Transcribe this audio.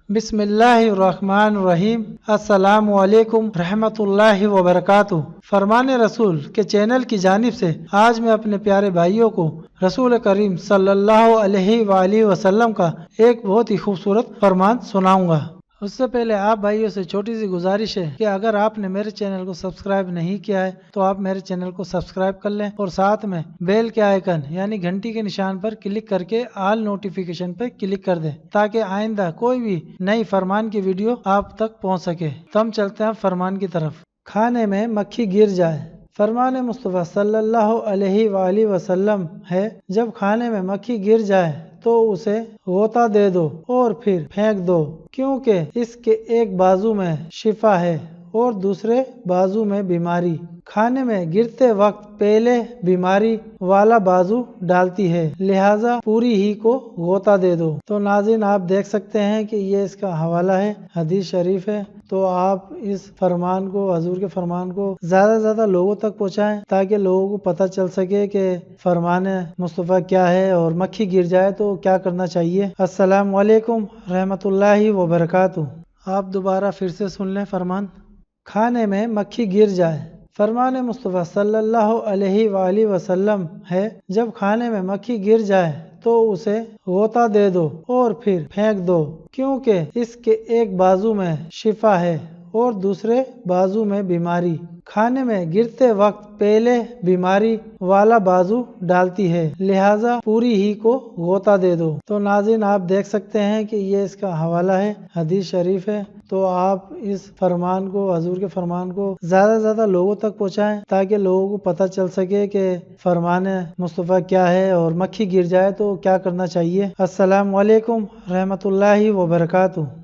बिस्मिल्लाहिर्रहमानिर्रहीम। अस्सलामु अलैकुम रहमतुल्लाहि व बरकातुहू। फरमान रसूल के चैनल की जानिब से आज मैं अपने प्यारे भाइयों को रसूल करीम सल्लल्लाहु अलैहि वसल्लम का एक बहुत ही खूबसूरत फरमान सुनाऊंगा। उससे पहले आप भाइयों से छोटी सी गुजारिश है कि अगर आपने मेरे चैनल को सब्सक्राइब नहीं किया है तो आप मेरे चैनल को सब्सक्राइब कर लें और साथ में बेल के आइकन यानी घंटी के निशान पर क्लिक करके ऑल नोटिफिकेशन पर क्लिक कर दें ताकि आइंदा कोई भी नई फरमान की वीडियो आप तक पहुंच सके। तो हम चलते हैं फरमान की तरफ। खाने में मक्खी गिर जाए। फरमान मुस्तफ़ा सल्लल्लाहु अलैहि वसल्लम है, जब खाने में मक्खी गिर जाए तो उसे गोता दे दो और फिर फेंक दो, क्योंकि इसके एक बाजू में शिफा है और दूसरे बाजू में बीमारी। खाने में गिरते वक्त पहले बीमारी वाला बाजू डालती है, लिहाजा पूरी ही को गोता दे दो। तो नाज़रीन, आप देख सकते हैं कि ये इसका हवाला है, हदीस शरीफ है। तो आप इस फरमान को, हजूर के फरमान को ज्यादा से ज्यादा लोगों तक पहुंचाएं ताकि लोगों को पता चल सके कि फरमान मुस्तफ़ा क्या है और मक्खी गिर जाए तो क्या करना चाहिए। अस्सलामु अलैकुम रहमतुल्लाहि व बरकातुहू। आप दोबारा फिर से सुन लें फरमान। खाने में मक्खी गिर जाए। फरमान मुस्तफ़ा सल्लल्लाहु अलैहि वसल्लम है, जब खाने में मक्खी गिर जाए तो उसे गोता दे दो और फिर फेंक दो, क्योंकि इसके एक बाजू में शिफा है और दूसरे बाजू में बीमारी। खाने में गिरते वक्त पहले बीमारी वाला बाजू डालती है, लिहाजा पूरी ही को गोता दे दो। तो नाज़रीन, आप देख सकते हैं कि ये इसका हवाला है, हदीस शरीफ है। तो आप इस फरमान को, हजूर के फरमान को ज्यादा से ज्यादा लोगों तक पहुंचाएं ताकि लोगों को पता चल सके कि फरमान मुस्तफ़ा क्या है और मक्खी गिर जाए तो क्या करना चाहिए। अस्सलामु अलैकुम रहमतुल्लाहि व बरकातुहू।